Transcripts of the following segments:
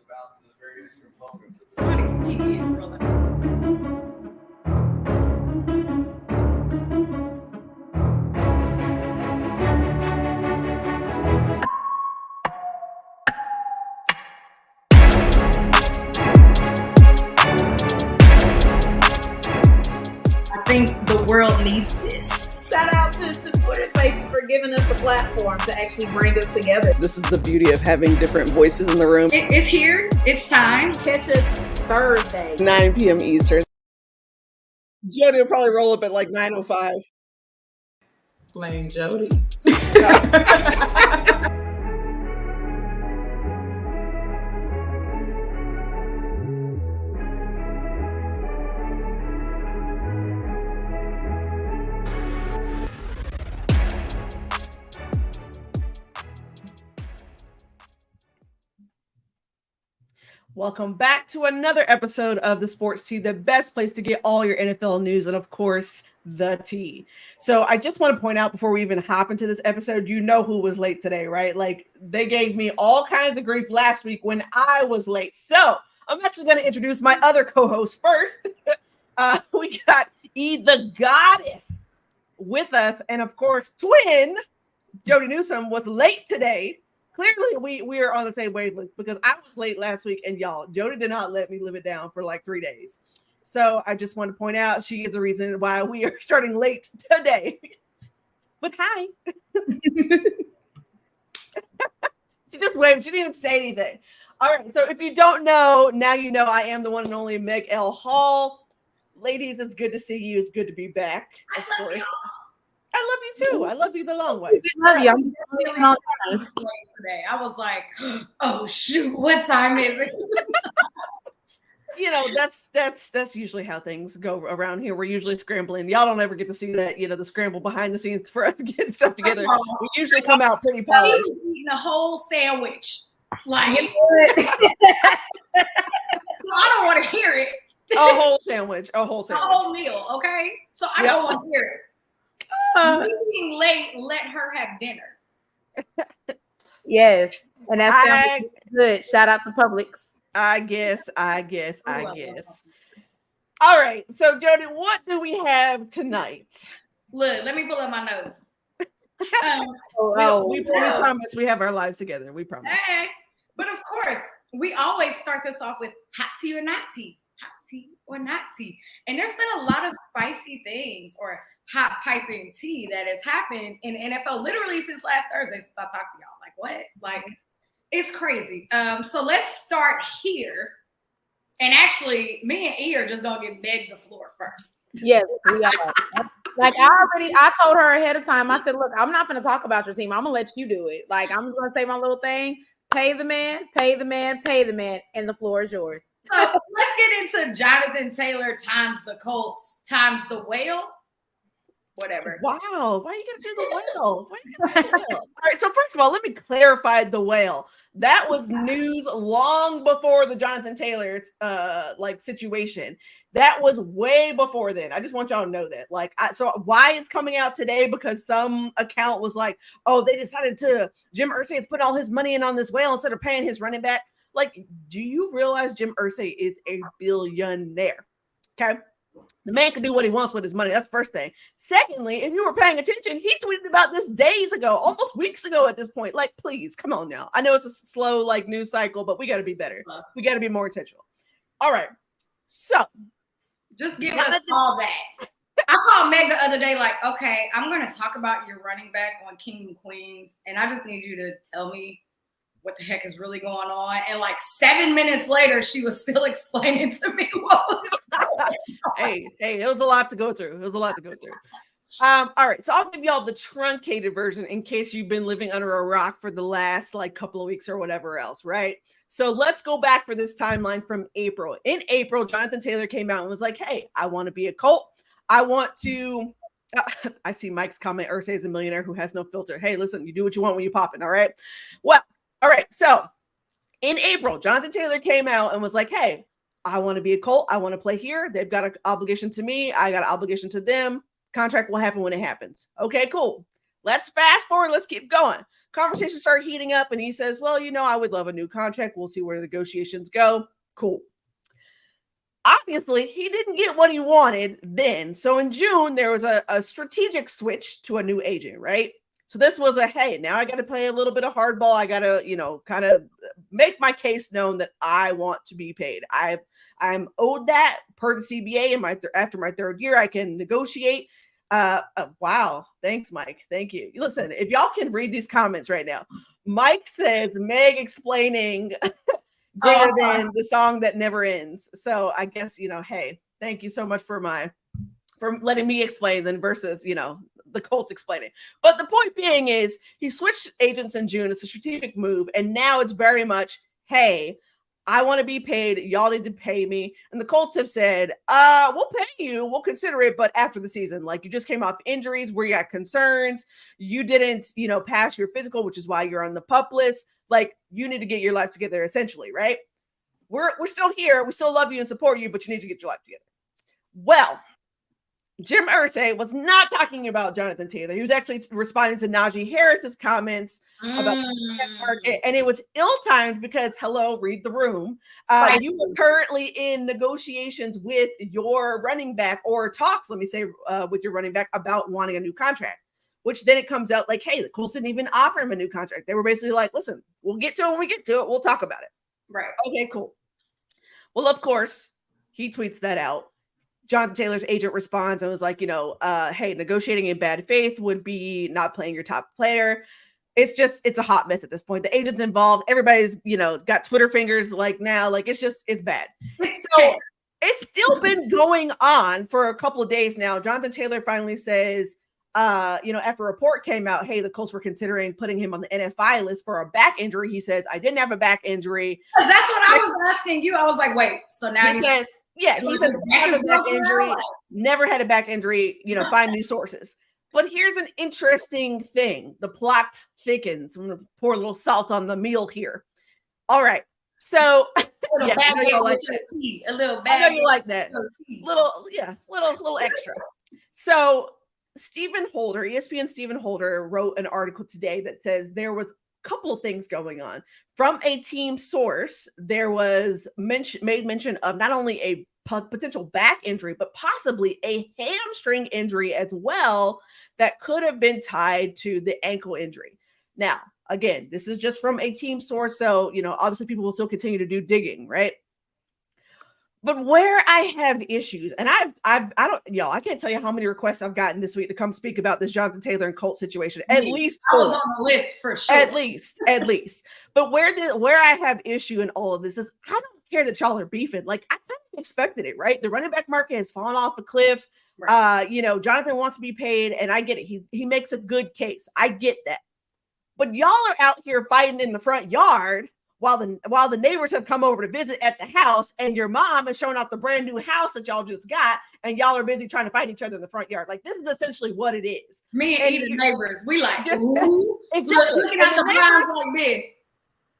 about the various components of the Somebody's TV is rolling. I think the world needs this. Shout out to Twitter Spaces for giving us the platform to actually bring us together. This is the beauty of having different voices in the room. It's here. It's time. Catch us Thursday. 9 p.m. Eastern. Jody will probably roll up at like 9:05. Blame Jody. Welcome back to another episode of the Sports Tea, the best place to get all your NFL news and, of course, the tea. So I just want to point out before we even hop into this episode, you know who was late today, right? Like, they gave me all kinds of grief last week when I was late. So I'm actually going to introduce my other co-host first. We got E, the goddess, with us. And, of course, twin Jody Newsome was late today. Clearly, we are on the same wavelength because I was late last week, and y'all, Jody did not let me live it down for like 3 days. So I just want to point out she is the reason why we are starting late today. But hi. She just waved. She didn't even say anything. All right. So if you don't know, now you know I am the one and only Meg L. Hall. Ladies, it's good to see you. It's good to be back. Of course. I love you too. I love you the long way. I love you. I'm Really late today. I was like, oh shoot, what time is it? You know, that's usually how things go around here. We're usually scrambling. Y'all don't ever get to see that, you know, the scramble behind the scenes for us to get stuff together. We usually come out pretty polished. Eating a whole sandwich. Like, I don't want to hear it. A whole sandwich. A whole meal, okay? So I don't want to hear it. Being late, let her have dinner. Yes, and that's good. Shout out to Publix. I guess. All right. So, Jody, what do we have tonight? Look, let me pull up my notes. We promise we have our lives together. We promise. Hey, but of course, we always start this off with hot tea or not tea. Hot tea or not tea. And there's been a lot of spicy things or hot piping tea that has happened in the NFL literally since last Thursday since I talked to y'all. Like, what? Like, it's crazy. So let's start here. And actually, me and E are just gonna give Meg the floor first. Yes, we are. Like I told her ahead of time, I said, look, I'm not gonna talk about your team. I'm gonna let you do it. Like, I'm just gonna say my little thing. Pay the man, and the floor is yours. So let's get into Jonathan Taylor times the Colts times the whale. Whatever. Wow. Why are you going to do the whale? All right. So first of all, let me clarify the whale. That was news long before the Jonathan Taylor situation. That was way before then. I just want y'all to know that. So why it's coming out today? Because some account was like, oh, they decided Jim Irsay to put all his money in on this whale instead of paying his running back. Like, do you realize Jim Irsay is a billionaire? Okay. The man can do what he wants with his money. That's the first thing. Secondly, if you were paying attention, he tweeted about this days ago, almost weeks ago at this point. Like, please, come on now. I know it's a slow, news cycle, but we got to be better. We got to be more intentional. All right. So. Just give us all that. I called Meg the other day like, okay, I'm going to talk about your running back on King and Queens, and I just need you to tell me what the heck is really going on. And like 7 minutes later, she was still explaining to me what was going on. Hey, it was a lot to go through. All right. So I'll give y'all the truncated version in case you've been living under a rock for the last couple of weeks or whatever else, right? So let's go back for this timeline from April. In April, Jonathan Taylor came out and was like, hey, I want to be a Colt. I want to I see Mike's comment, Irsay is a millionaire who has no filter. Hey, listen, you do what you want when you pop it, all right? Well, all right, so in April, Jonathan Taylor came out and was like, hey, I want to be a Colt. I want to play here. They've got an obligation to me. I got an obligation to them. Contract will happen when it happens. Okay, cool. let's fast forward. Let's keep going. Conversations start heating up, and he says, well, I would love a new contract. We'll see where the negotiations go. Cool. Obviously, he didn't get what he wanted then. So in June, there was a strategic switch to a new agent, right? So this was hey, now I got to play a little bit of hardball. I got to, kind of make my case known that I want to be paid. I'm owed that per the CBA. After my third year, I can negotiate. Wow. Thanks, Mike. Thank you. Listen, if y'all can read these comments right now, Mike says Meg explaining greater than the song that never ends. So I guess, hey, thank you so much for letting me explain then versus, the Colts explaining. But the point being is he switched agents in June. It's a strategic move. And now it's very much, hey, I want to be paid. Y'all need to pay me. And the Colts have said, we'll pay you. We'll consider it. But after the season, like you just came off injuries where you got concerns. You didn't, pass your physical, which is why you're on the PUP list. Like you need to get your life together essentially, right? We're still here. We still love you and support you, but you need to get your life together. Well, Jim Irsay was not talking about Jonathan Taylor. He was actually responding to Najee Harris's comments about the market, and it was ill-timed because, hello, read the room. You were currently in negotiations with your running back, or talks, let me say, with your running back about wanting a new contract, which then it comes out like, hey, the Colts didn't even offer him a new contract. They were basically like, listen, we'll get to it when we get to it. We'll talk about it. Right. Okay, cool. Well, of course, he tweets that out. Jonathan Taylor's agent responds and was like, hey, negotiating in bad faith would be not playing your top player. It's a hot mess at this point. The agent's involved. Everybody's, got Twitter fingers now. It's bad. So it's still been going on for a couple of days now. Jonathan Taylor finally says, after a report came out, hey, the Colts were considering putting him on the NFI list for a back injury. He says, I didn't have a back injury. That's what I was asking you. I was like, wait, so now he says, yeah, he says never back injury, never had a back injury, find new sources. But here's an interesting thing. The plot thickens. I'm going to pour a little salt on the meal here. All right. So a little bag I know like tea. A little bag. I know you like that. Little extra. So Stephen Holder, ESPN Stephen Holder wrote an article today that says there was a couple of things going on. From a team source, there was made mention of not only a potential back injury, but possibly a hamstring injury as well that could have been tied to the ankle injury. Now, again, this is just from a team source, so obviously people will still continue to do digging, right? But where I have issues, and I can't tell you how many requests I've gotten this week to come speak about this Jonathan Taylor and Colts situation. At least I was on the list for sure. At least. But where I have issue in all of this is I don't care that y'all are beefing. Like I kind of expected it, right? The running back market has fallen off a cliff. Right. Jonathan wants to be paid, and I get it. He makes a good case. I get that. But y'all are out here fighting in the front yard while the neighbors have come over to visit at the house, and your mom is showing off the brand new house that y'all just got, and y'all are busy trying to fight each other in the front yard. Like, this is essentially what it is. Me and the neighbors, we like just exactly looking at the blinds like this.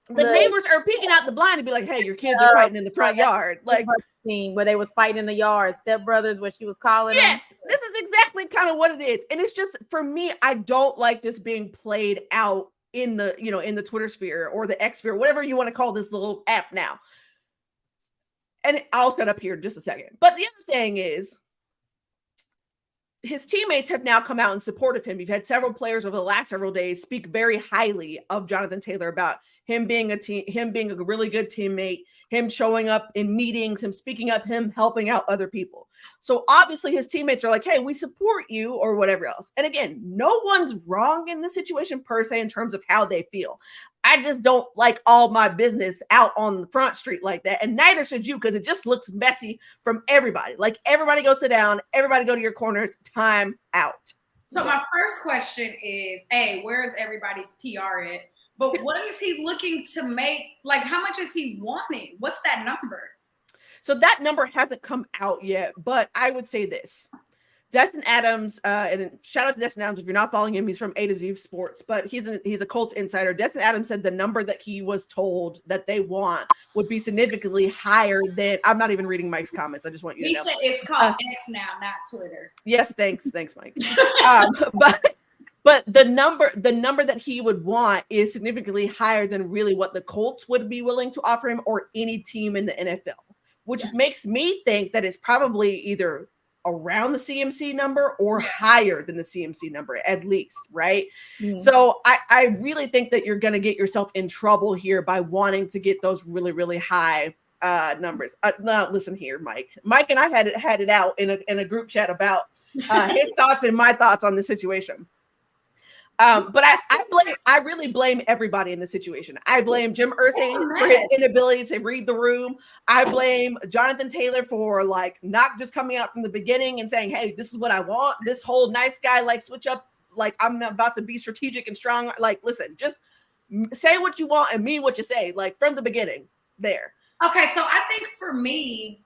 The neighbors are peeking out the blind and be like, hey, your kids are fighting in the front yard. Like where they was fighting in the yard, stepbrothers, what she was calling yes, them. This is exactly kind of what it is. And it's just, for me, I don't like this being played out in the Twitter sphere or the X sphere, whatever you want to call this little app now. And I'll shut up here in just a second. But the other thing is, his teammates have now come out in support of him. You've had several players over the last several days speak very highly of Jonathan Taylor about him being a really good teammate, him showing up in meetings, him speaking up, him helping out other people. So obviously his teammates are like, hey, we support you or whatever else. And again, no one's wrong in this situation per se in terms of how they feel. I just don't like all my business out on the front street like that. And neither should you, because it just looks messy from everybody. Like, everybody go sit down, everybody go to your corners, time out. So my first question is, A, where is everybody's PR at? But what is he looking to make? Like, how much is he wanting? What's that number? So that number hasn't come out yet, but I would say this. Destin Adams, and shout out to Destin Adams if you're not following him, he's from A to Z Sports, but he's a Colts insider. Destin Adams said the number that he was told that they want would be significantly higher than, I'm not even reading Mike's comments, I just want you to know. He said it's called X now, not Twitter. Yes, thanks Mike. But the number that he would want is significantly higher than really what the Colts would be willing to offer him or any team in the NFL, which makes me think that it's probably either around the CMC number or higher than the CMC number, at least, right? Mm-hmm. So I really think that you're going to get yourself in trouble here by wanting to get those really, really high numbers. Now, listen here, Mike. Mike and I had it out in a group chat about his thoughts and my thoughts on the situation. But I really blame everybody in this situation. I blame Jim Irsay for his inability to read the room. I blame Jonathan Taylor for like not just coming out from the beginning and saying, "Hey, this is what I want." This whole nice guy like switch up, like I'm about to be strategic and strong. Like, listen, just say what you want and mean what you say, like from the beginning. There. Okay, so I think for me,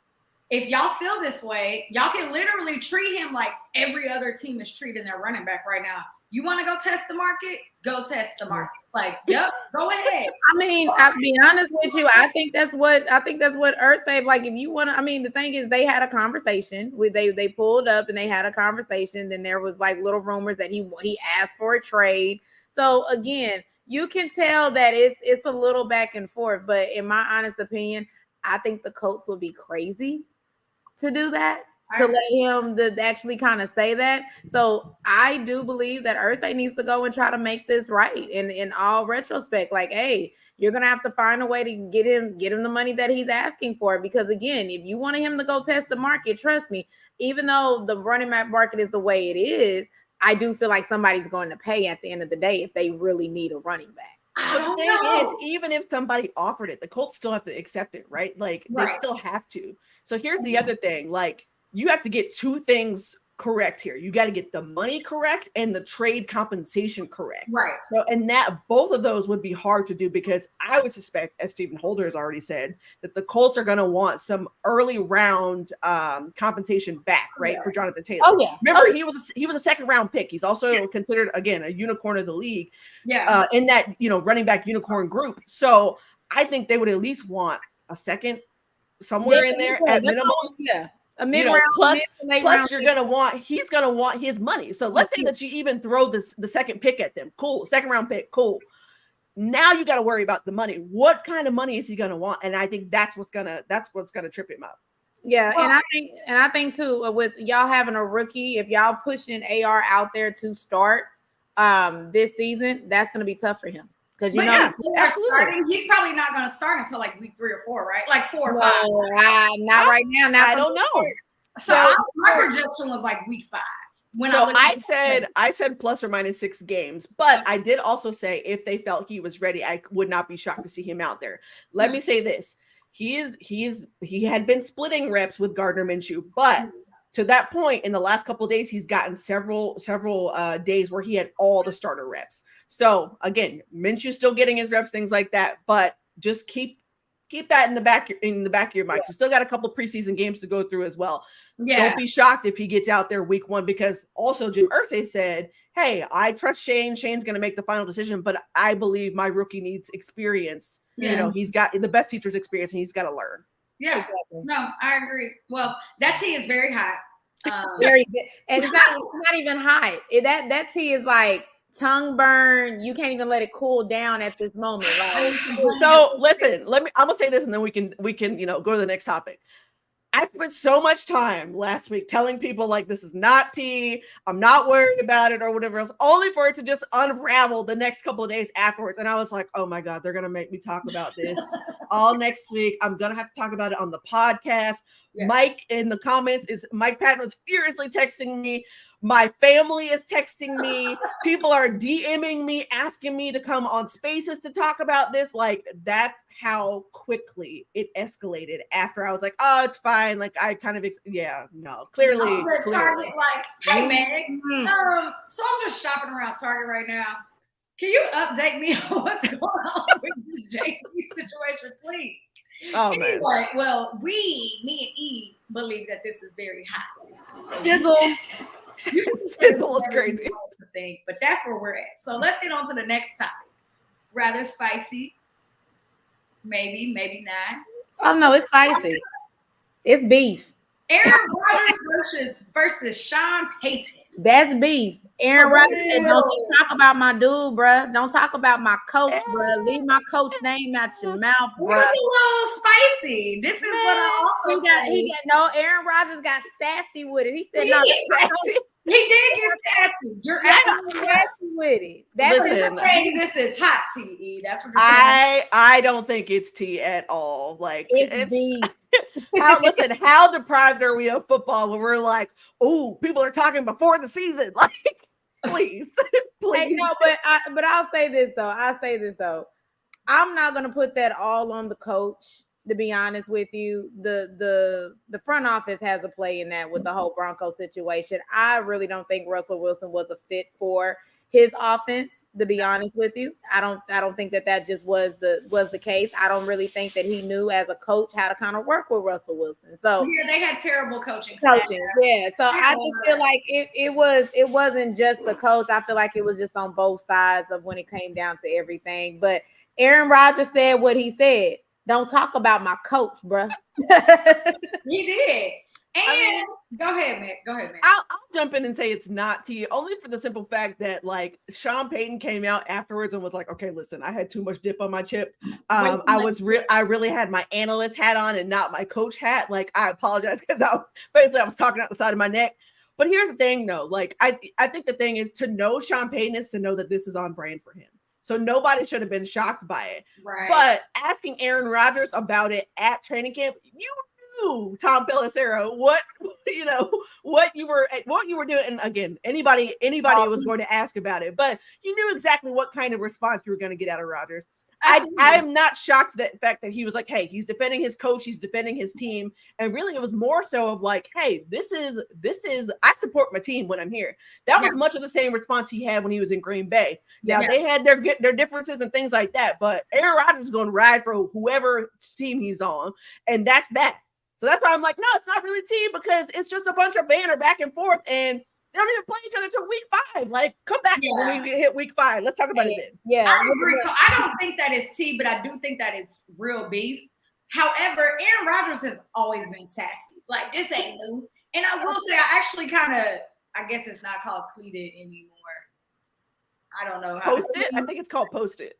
if y'all feel this way, y'all can literally treat him like every other team is treating their running back right now. You want to go test the market? Go test the market. Like, yep, go ahead. I mean, I'll be honest with you. I think that's what Irsay, like, if you want to, I mean, the thing is they had a conversation with, they pulled up and they had a conversation. Then there was like little rumors that he asked for a trade. So again, you can tell that it's a little back and forth, but in my honest opinion, I think the Colts will be crazy to do that. To let him to actually kind of say that. So I do believe that Irsay needs to go and try to make this right in all retrospect. Like, hey, you're going to have to find a way to get him the money that he's asking for. Because again, if you wanted him to go test the market, trust me, even though the running back market is the way it is, I do feel like somebody's going to pay at the end of the day if they really need a running back. But the thing is, even if somebody offered it, the Colts still have to accept it, right? Like they still have to. So here's the other thing, like, you have to get two things correct here. You got to get the money correct and the trade compensation correct. Right. So, and that both of those would be hard to do because I would suspect, as Stephen Holder has already said, that the Colts are going to want some early round compensation back, right, for Jonathan Taylor. Oh yeah. Remember, he was a second round pick. He's also considered, again, a unicorn of the league. Yeah. In that running back unicorn group. So I think they would at least want a second somewhere in there at minimum. Yeah. A mid-round, plus he's gonna want his money. So let's say that you even throw the second pick at them. Cool, second round pick, cool. Now you got to worry about the money. What kind of money is he gonna want? And I think that's what's gonna trip him up. Yeah, well, and I think too, with y'all having a rookie, if y'all pushing AR out there to start this season, that's gonna be tough for him. Because he's probably not going to start until like week 3 or 4, right? Like 4 or 5. Not right now. I don't know. So my projection was like week 5. I said plus or minus 6 games, but I did also say if they felt he was ready, I would not be shocked to see him out there. Let me say this: he had been splitting reps with Gardner Minshew, but to that point, in the last couple of days, he's gotten several days where he had all the starter reps. So again, Minshew's still getting his reps, things like that. But just keep that in the back of your mind. You still got a couple preseason games to go through as well. Yeah. Don't be shocked if he gets out there week 1, because also Jim Irsay said, "Hey, I trust Shane. Shane's going to make the final decision, but I believe my rookie needs experience. Yeah. He's got the best teacher's experience, and he's got to learn." Yeah, exactly. No, I agree. Well, that tea is very hot. Very good. And it's not even hot. That tea is like tongue burn. You can't even let it cool down at this moment. Like, so listen, I'm gonna say this and then we can go to the next topic. I spent so much time last week telling people like this is not tea. I'm not worried about it or whatever else, only for it to just unravel the next couple of days afterwards. And I was like, oh my God, they're going to make me talk about this all next week. I'm going to have to talk about it on the podcast. Yeah. Mike in the comments Mike Patton was furiously texting me. My family is texting me. People are DMing me, asking me to come on Spaces to talk about this. Like, that's how quickly it escalated after I was like, oh, it's fine. Like, I kind of, clearly. Target, like, hey, Meg, so I'm just shopping around Target right now. Can you update me on what's going on with this JC situation, please? Oh, anyway, man. Well, me and Eve believe that this is very hot. Sizzle. You can Sizzle is crazy. But that's where we're at. So let's get on to the next topic. Rather spicy. Maybe not. Oh, no, it's spicy. It's beef. Aaron Rodgers versus Sean Payton. That's beef. Aaron Rodgers said, don't talk about my dude, bruh. Don't talk about my coach, bruh. Leave my coach name out your mouth, bruh. It's a little spicy. This is what I also Aaron Rodgers got sassy with it. He said, he did get sassy. You're absolutely sassy with it. That's what you're saying. This is hot tea. That's what you're saying. I don't think it's tea at all. Like it's beef. How deprived are we of football when we're like, oh, people are talking before the season? Like, please. Hey, no, but I'll say this though. I'm not gonna put that all on the coach. To be honest with you, the front office has a play in that with the whole Broncos situation. I really don't think Russell Wilson was a fit for his offense. To be honest with you, I don't think that just was the case. I don't really think that he knew as a coach how to kind of work with Russell Wilson. So yeah, they had terrible coaching. Yeah, so I just feel like it wasn't just the coach. I feel like it was just on both sides of when it came down to everything. But Aaron Rodgers said what he said. Don't talk about my coach, bruh. He did. And go ahead, man. I'll jump in and say it's not tea, only for the simple fact that like Sean Payton came out afterwards and was like, okay, listen, I had too much dip on my chip. I really had my analyst hat on and not my coach hat. Like, I apologize because I was talking out the side of my neck. But here's the thing, though. Like, I think the thing is to know Sean Payton is to know that this is on brand for him. So nobody should have been shocked by it. Right. But asking Aaron Rodgers about it at training camp, you knew, Tom Pelissero, what you were doing. And again, anybody was going to ask about it, but you knew exactly what kind of response you were going to get out of Rodgers. I'm not shocked at the fact that he was like, hey, he's defending his coach, he's defending his team. And really it was more so of like, hey, this is I support my team when I'm here. That was much of the same response he had when he was in Green Bay. Now they had their differences and things like that, but Aaron Rodgers is going to ride for whoever team he's on, and that's that. So that's why I'm like, no, it's not really team, because it's just a bunch of banter back and forth, and they don't even play each other until week 5. Like, come back when we hit week 5. Let's talk about it then. Yeah, I agree. So I don't think that it's tea, but I do think that it's real beef. However, Aaron Rodgers has always been sassy. Like, this ain't new. And I will say, I actually kind of, I guess it's not called tweeted anymore. I don't know how. Post it? I think it's called post it.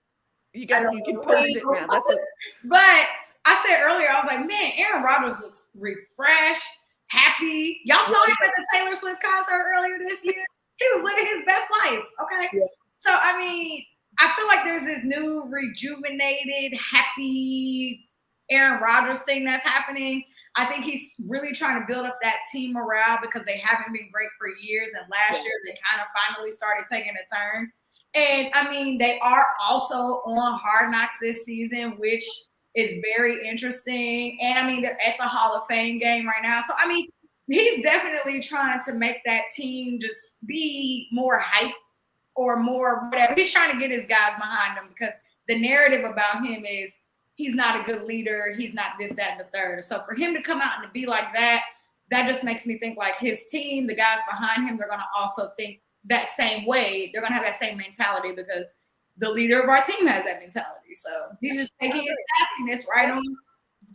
You can post it now. That's it. But I said earlier, I was like, man, Aaron Rodgers looks refreshed, happy. Y'all saw him at the Taylor Swift concert earlier this year. He was living his best life. Okay. Yeah. So, I mean, I feel like there's this new rejuvenated, happy Aaron Rodgers thing that's happening. I think he's really trying to build up that team morale because they haven't been great for years. And last year, they kind of finally started taking a turn. And, I mean, they are also on Hard Knocks this season, which is very interesting. And, I mean, they're at the Hall of Fame game right now. So, I mean, he's definitely trying to make that team just be more hype or more whatever. He's trying to get his guys behind him because the narrative about him is he's not a good leader. He's not this, that, and the third. So for him to come out and to be like that, that just makes me think like his team, the guys behind him, they're going to also think that same way. They're going to have that same mentality because the leader of our team has that mentality. So he's just taking his sassiness right on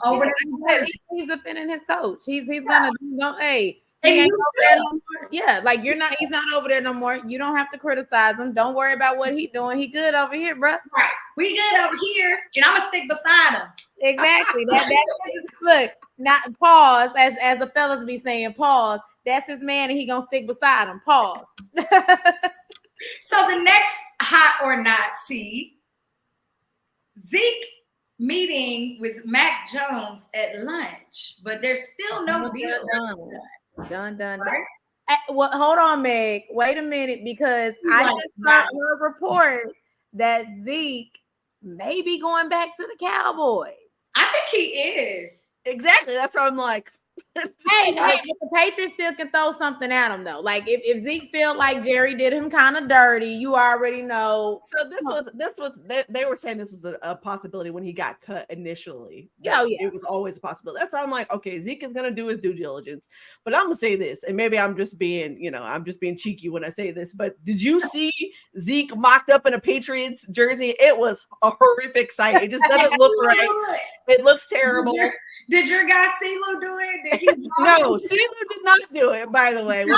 over there. He's defending his coach. He's gonna hey. Like he's not over there no more. You don't have to criticize him. Don't worry about what he's doing. He good over here, bro. Right. We good over here, and I'm gonna stick beside him. Exactly. Look, not pause, as the fellas be saying, pause. That's his man, and he gonna stick beside him. Pause. So the next hot or not tea, Zeke meeting with Mac Jones at lunch, but there's still no deal. Done. Right? Well, hold on, Meg. Wait a minute, because I just heard reports that Zeke may be going back to the Cowboys. I think he is. Exactly. That's what I'm like. Hey, but the Patriots still can throw something at him though. Like if Zeke felt like Jerry did him kind of dirty, you already know. So this was they were saying this was a possibility when he got cut initially. It was always a possibility. That's why I'm like, okay, Zeke is gonna do his due diligence. But I'm gonna say this, and maybe I'm just being cheeky when I say this. But did you see Zeke mocked up in a Patriots jersey? It was a horrific sight. It just doesn't look right. It looks terrible. Did your guy CeeLo do it? Did No, CeeLo did not do it, by the way, which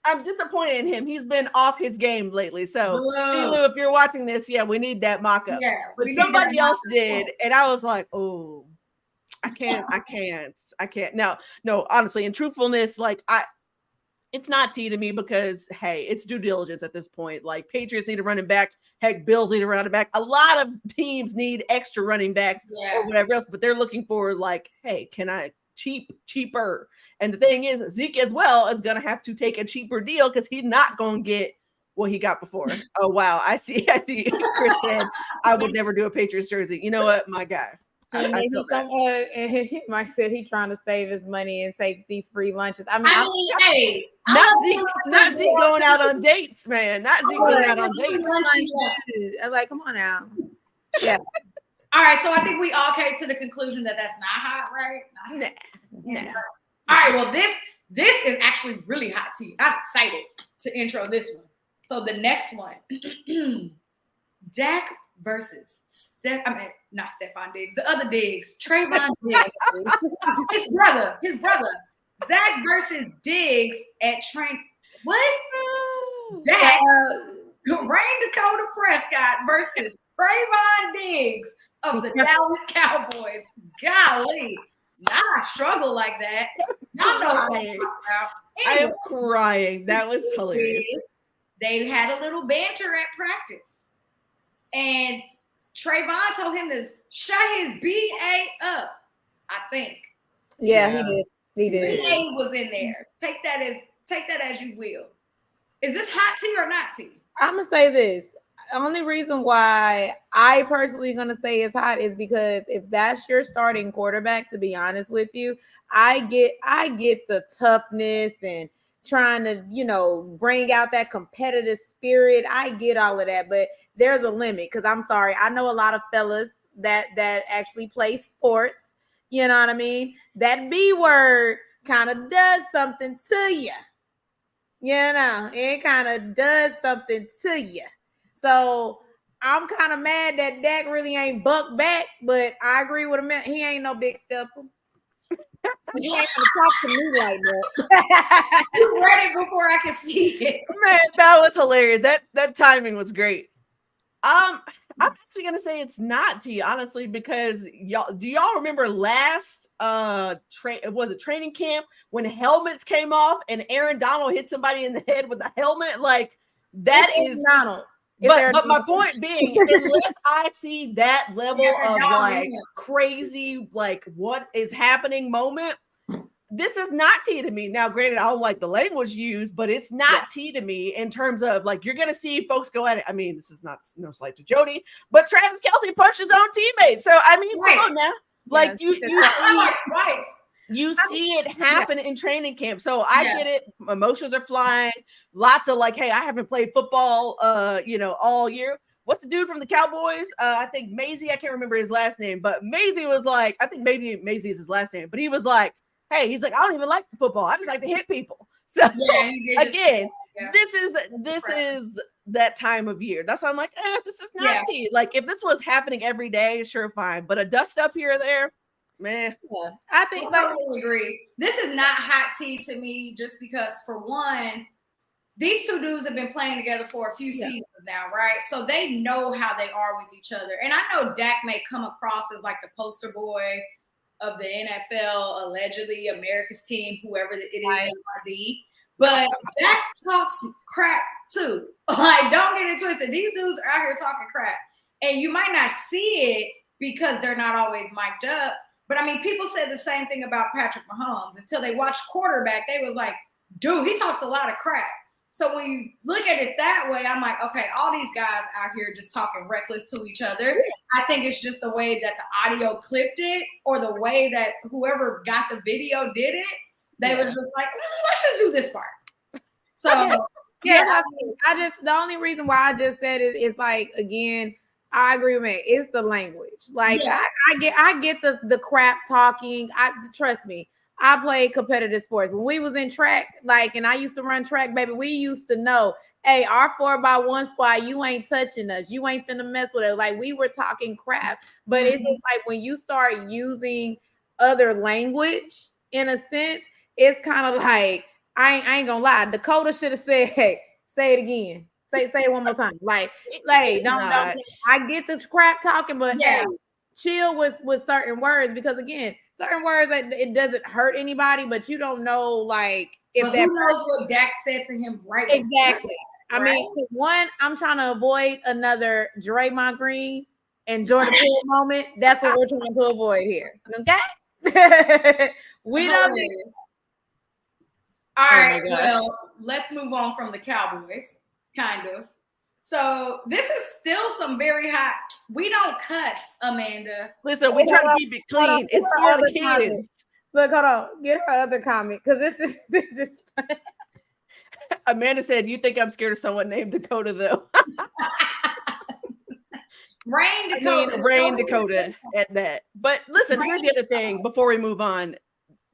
I'm disappointed in him. He's been off his game lately. So, CeeLo, if you're watching this, yeah, we need that mock-up. Yeah, but somebody else did, and I was like, oh, I can't. No, honestly, in truthfulness, like it's not tea to me because, hey, it's due diligence at this point. Like, Patriots need a running back. Heck, Bills need a running back. A lot of teams need extra running backs or whatever else, but they're looking for, like, hey, can I cheaper? And the thing is, Zeke as well is going to have to take a cheaper deal because he's not going to get what he got before. Oh, wow. I see. Chris said, I would never do a Patriots jersey. You know what? My guy. And Mike said he's trying to save his money and take these free lunches. Hey, not Zeke going out on dates, man. Not Zeke going out on dates. I'm like, come on now. Yeah. All right, so I think we all came to the conclusion that that's not hot, right? Nah. All right, well, this is actually really hot tea. I'm excited to intro this one. So the next one, Dak versus not Stephon Diggs, the other Diggs, Trevon Diggs, his brother, Zach versus Diggs at train. What? Dak, Rain Dakota Prescott versus Trevon Diggs of the Dallas Cowboys. Golly, I struggle like that. Y'all know what I'm talking about. Anyway, I am crying. That was hilarious. They had a little banter at practice, and Trevon told him to shut his BA up, I think. Yeah, he did. BA was in there. Take that as you will. Is this hot tea or not tea? I'm gonna say this. The only reason why I personally gonna say it's hot is because if that's your starting quarterback, to be honest with you, I get the toughness and trying to, bring out that competitive spirit. I get all of that, but there's a limit because I'm sorry. I know a lot of fellas that actually play sports. You know what I mean? That B word kind of does something to you. It kind of does something to you. So I'm kind of mad that Dak really ain't buck back, but I agree with him. He ain't no big stepper. He ain't gonna talk to me like that. You read it before I could see it. Man, that was hilarious. That timing was great. I'm actually gonna say it's not tea, honestly, because do y'all remember last training camp when helmets came off and Aaron Donald hit somebody in the head with a helmet? Like that is Donald. But my point being, unless I see that level of like crazy, like what is happening moment, this is not tea to me. Now, granted, I don't like the language used, but it's not tea to me in terms of like you're gonna see folks go at it. I mean, this is no slight to Jody, but Travis Kelce punched his own teammate. So I mean, come on now, like you see it happen in training camp. So I get it. Emotions are flying. Lots of like, hey, I haven't played football, all year. What's the dude from the Cowboys? I think Maisie. I can't remember his last name, but Maisie was like, I think maybe Maisie is his last name, but he was like, hey, he's like, I don't even like football. I just like to hit people. So again, this is that time of year. That's why I'm like, this is not tea. Like if this was happening every day, sure, fine. But a dust up here or there, man. Yeah. I think I totally agree. This is not hot tea to me just because, for one, these two dudes have been playing together for a few seasons now, right? So they know how they are with each other. And I know Dak may come across as like the poster boy of the NFL, allegedly America's team, whoever it is that might be. But Dak talks crap too. Like, don't get it twisted. These dudes are out here talking crap. And you might not see it because they're not always mic'd up. But I mean, people said the same thing about Patrick Mahomes until they watched quarterback. They was like, dude, he talks a lot of crap. So when you look at it that way, I'm like, okay, all these guys out here just talking reckless to each other. I think it's just the way that the audio clipped it or the way that whoever got the video did it. They was just like, let's just do this part. So I the only reason why I just said it is like, again, I agree with me. It's the language. Like I get the crap talking. Trust me. I played competitive sports. When we was in track, and I used to run track, baby, we used to know, hey, our 4x1 squad, you ain't touching us. You ain't finna mess with us. Like, we were talking crap. But it's just like when you start using other language, in a sense, it's kind of like I ain't gonna lie. Dakota should have said, "Hey, say it again. Say it one more time." Like don't. I get the crap talking, but hey, chill with certain words because again, certain words that it doesn't hurt anybody, but you don't know like if but that who knows what Dak said to him right exactly. Before, I mean, one, I'm trying to avoid another Draymond Green and Jordan Poole moment. That's what we're trying to avoid here. Okay. We don't need it. All right, well, let's move on from the Cowboys, kind of. So this is still some very hot. We don't cuss, Amanda. Listen, we try to keep it clean. It's for the kids. Comment. Look, hold on. Get her other comment because this is fun. Amanda said, "You think I'm scared of someone named Dakota, though?" Rain Dakota at that. But listen, here's the other thing. Before we move on,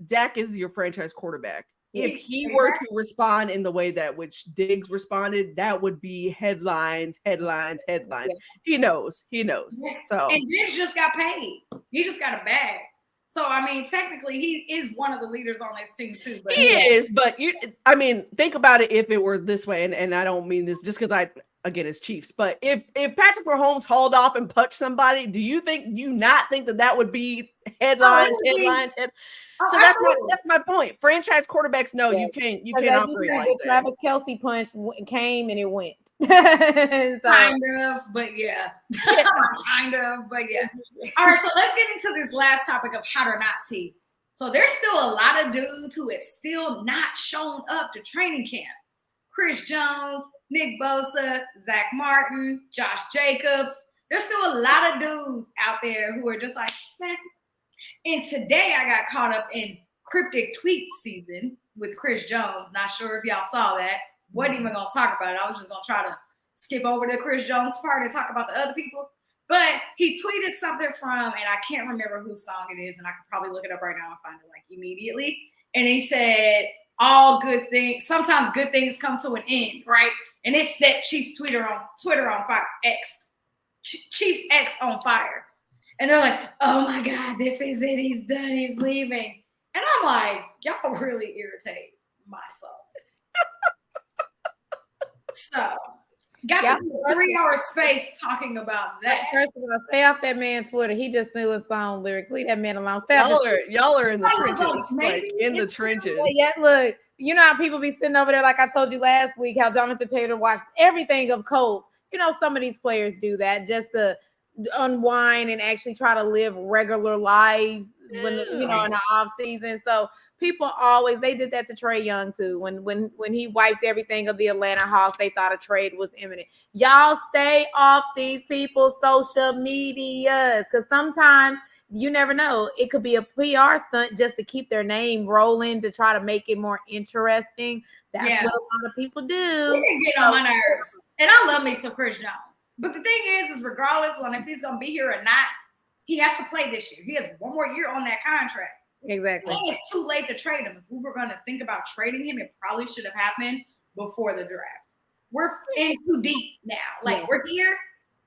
Dak is your franchise quarterback. If he were to respond in the way that which Diggs responded, that would be headlines. Yeah. He knows. Yeah. So and Diggs just got paid. He just got a bag. So I mean, technically, he is one of the leaders on this team too. But he is. But think about it. If it were this way, and I don't mean this just because again, it's Chiefs. But if Patrick Mahomes hauled off and punched somebody, do you not think that would be headlines? So that's my point. Franchise quarterbacks know you can't operate like that. Travis Kelce punch came and it went. Kind of, but yeah. Kind of, but yeah. All right, so let's get into this last topic of hot or not tea. So there's still a lot of dudes who have still not shown up to training camp. Chris Jones, Nick Bosa, Zach Martin, Josh Jacobs. There's still a lot of dudes out there who are just like, man. And today I got caught up in cryptic tweet season with Chris Jones. Not sure if y'all saw that. Wasn't even going to talk about it. I was just going to try to skip over the Chris Jones part and talk about the other people. But he tweeted something from, and I can't remember whose song it is, and I could probably look it up right now and find it like immediately. And he said, all good things, sometimes good things come to an end, right? And it set Chiefs Twitter on fire, Chiefs X on fire. And they're like, oh my God, this is it. He's done. He's leaving. And I'm like, y'all really irritate my soul. So, got to 3-hour space talking about that. First of all, stay off that man's Twitter. He just knew his song lyrics. Leave that man alone. Y'all are in the trenches. Like in the trenches. Yeah, look, you know how people be sitting over there, like I told you last week, how Jonathan Taylor watched everything of Colts. You know, some of these players do that just to unwind and actually try to live regular lives when in the off season. So people always, they did that to Trae Young too. When he wiped everything of the Atlanta Hawks, they thought a trade was imminent. Y'all stay off these people's social medias because sometimes you never know. It could be a PR stunt just to keep their name rolling to try to make it more interesting. That's what a lot of people do. You can get on my nerves. And I love me some Chris Jones. But the thing is regardless on if he's going to be here or not, he has to play this year. He has one more year on that contract. Exactly. And it's too late to trade him. If we were going to think about trading him, it probably should have happened before the draft. We're in too deep now. We're here.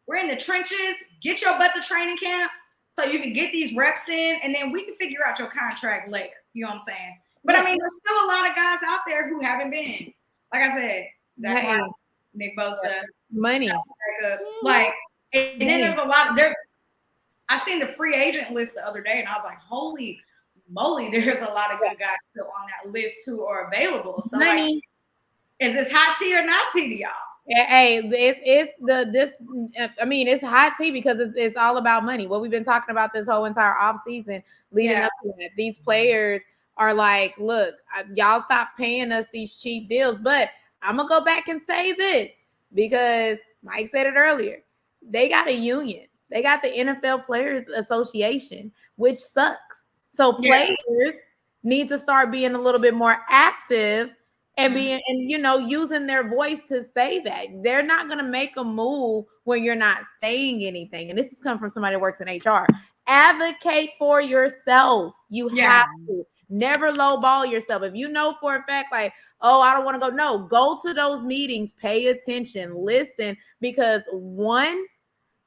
We're in the trenches. Get your butt to training camp so you can get these reps in, and then we can figure out your contract later. You know what I'm saying? But, I mean, there's still a lot of guys out there who haven't been. Like I said, Zach Martin, Nick Bosa. Money. And then there's a lot of I seen the free agent list the other day, and I was like, holy moly, there's a lot of good guys still on that list who are available. So, is this hot tea or not tea to y'all? Hey, it's hot tea because it's all about money. What we've been talking about this whole entire off season leading up to that. These players are like, look, y'all stop paying us these cheap deals. But I'm going to go back and say this because Mike said it earlier. They got a union. They got the NFL Players Association, which sucks. So players need to start being a little bit more active and using their voice to say that. They're not going to make a move when you're not saying anything. And this is coming from somebody that works in HR. Advocate for yourself. You have to. Never lowball yourself. If you know for a fact, like, oh, I don't want to go. No, go to those meetings. Pay attention. Listen, because one,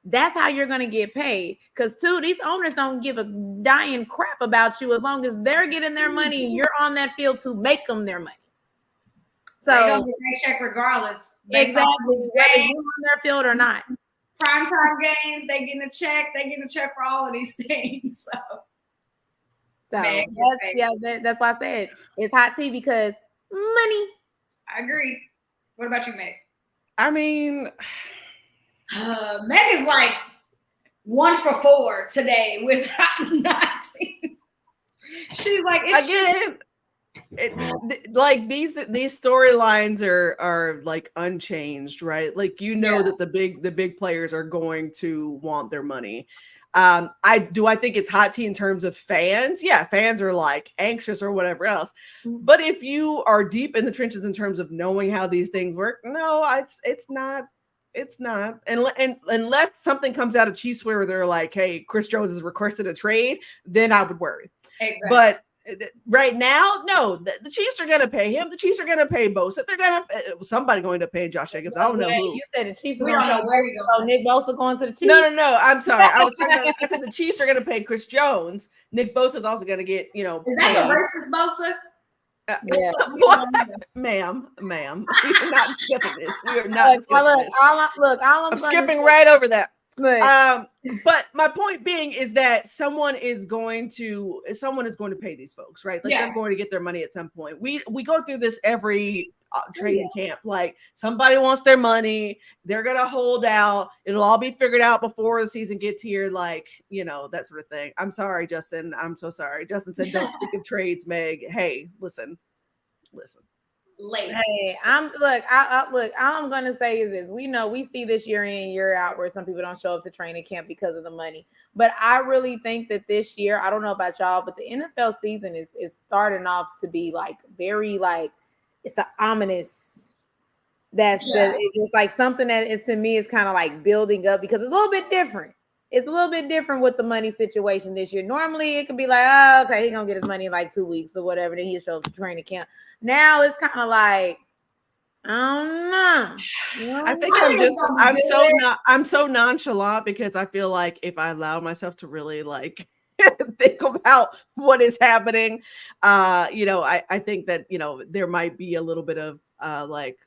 That's how you're going to get paid. Because, two, these owners don't give a dying crap about you as long as they're getting their money and you're on that field to make them their money. So they're going to get their check regardless. Exactly. Whether you're on their field or not. Primetime games, they getting a check. They getting a check for all of these things. So that's why I said it's hot tea because money. I agree. What about you, Meg? I mean, Meg is like 1 for 4 today with hot and not tea. She's like, like these storylines are like unchanged, right? Like that the big players are going to want their money. I think it's hot tea in terms of fans. Yeah, fans are like anxious or whatever else. But if you are deep in the trenches in terms of knowing how these things work, no, it's not. It's not. And unless something comes out of Chiefs where they're like, hey, Chris Jones has requested a trade, then I would worry. Exactly. But right now, no, the Chiefs are going to pay him. The Chiefs are going to pay Bosa. They're going to somebody going to pay Josh Jacobs. I don't know who. You said the Chiefs. We don't know where we go. Nick Bosa going to the Chiefs. No. I'm sorry. I said the Chiefs are going to pay Chris Jones. Nick Bosa is also going to get Is that the racist Bosa? Ma'am, we are not skipping this. We are not. I'm skipping right over that. But my point being is that someone is going to pay these folks, right? Like they're going to get their money at some point. We go through this every training camp. Like somebody wants their money, they're gonna hold out. It'll all be figured out before the season gets here. Like that sort of thing. I'm sorry, Justin. I'm so sorry. Justin said, "Don't speak of trades, Meg." Hey, listen. Late. Hey, all I'm gonna say is this: we see this year in, year out where some people don't show up to training camp because of the money. But I really think that this year, I don't know about y'all, but the NFL season is starting off to be like very like it's an ominous. It's just like something that is to me is kind of like building up because it's a little bit different. It's a little bit different with the money situation this year. Normally, it could be like, oh, okay, he's going to get his money in like 2 weeks or whatever. Then he'll show up to training camp. Now it's kind of like, I don't know. I think I'm so nonchalant because I feel like if I allow myself to really like think about what is happening, I think that, there might be a little bit of like,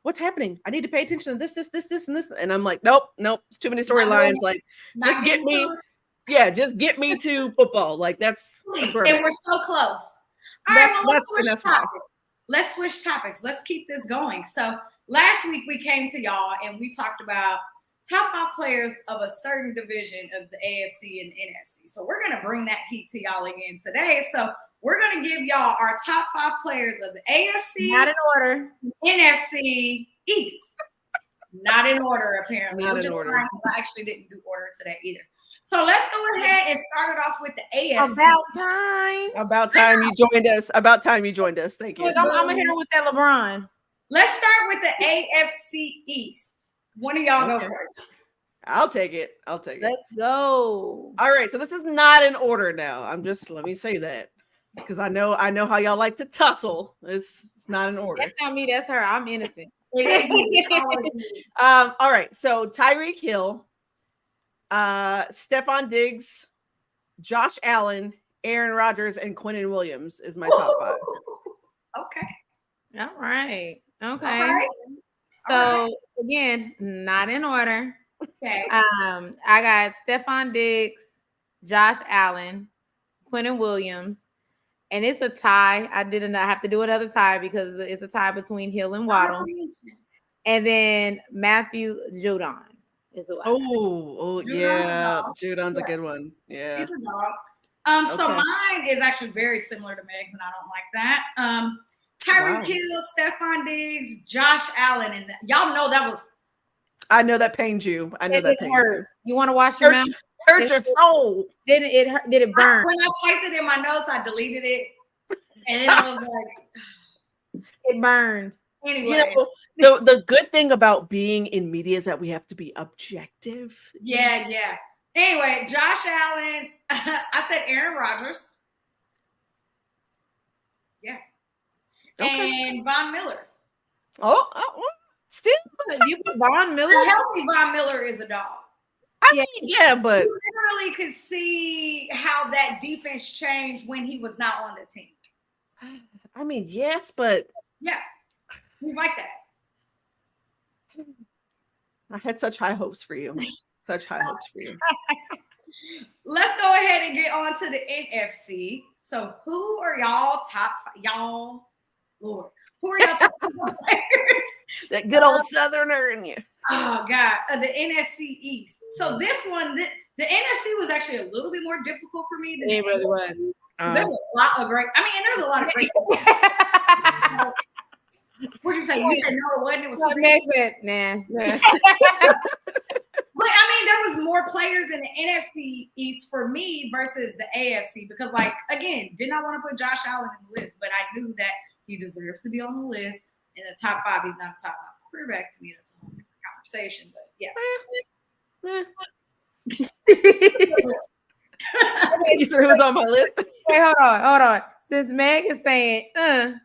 what's happening? I need to pay attention to this, and this. And I'm like, nope. It's too many storylines. Like, just get me to football. Like that's where and we're so close. All right, let's switch topics. Let's keep this going. So last week we came to y'all and we talked about top 5 players of a certain division of the AFC and NFC. So we're going to bring that heat to y'all again today. So we're going to give y'all our top 5 players of the AFC. Not in order. NFC East. Not in order, apparently. Not in order. I actually didn't do order today either. So let's go ahead and start it off with the AFC. About time you joined us. About time you joined us. Thank you. Look, I'm going to hit her with that LeBron. Let's start with the AFC East. One of y'all go first. I'll take it. Let's go. All right. So this is not in order now. Let me say that. Because I know how y'all like to tussle. It's not in order. That's not me. That's her. I'm innocent. All right. So Tyreek Hill, Stephon Diggs, Josh Allen, Aaron Rodgers, and Quinnen Williams is my top 5. Okay. All right. Okay. All right. So again, not in order. Okay. I got Stephon Diggs, Josh Allen, Quinnen Williams. And it's a tie. I did not have to do another tie because it's a tie between Hill and Waddle. And then Matthew Judon is the one. Oh, yeah. Judon's a good one. Yeah. He's a dog. So mine is actually very similar to Meg's, and I don't like that. Tyreek Hill, Stephon Diggs, Josh Allen, and y'all know that was. I know that pained you. I know that pained you. You want to wash your mouth? Hurt your soul. Did it burn? When I typed it in my notes, I deleted it, and then I was like, it burned. Anyway, the good thing about being in media is that we have to be objective. Yeah. Anyway, Josh Allen. I said Aaron Rodgers. Yeah. Okay. And Von Miller. Oh. Still, You put Von Miller. A healthy Von Miller is a dog. I mean, yeah, but You literally could see how that defense changed when he was not on the team. I mean, yes, but Yeah, he's like that. I had such high hopes for you. Such high hopes for you. Let's go ahead and get on to the NFC. So, who are y'all top? Lord, who are y'all top players? That good old Southerner in you. Oh God, the NFC East. So this one, the NFC was actually a little bit more difficult for me than It really was. there's a lot of great. I mean, and there's a lot of great. What did you say? You said no, it wasn't. It was. Next it, nah. But I mean, there was more players in the NFC East for me versus the AFC because, like, again, did not want to put Josh Allen in the list, but I knew that he deserves to be on the list. In the top 5, he's not a top 5 quarterback to me. That's a whole different conversation. But yeah. You said it was on my list. Wait, hold on. Since Meg is saying, go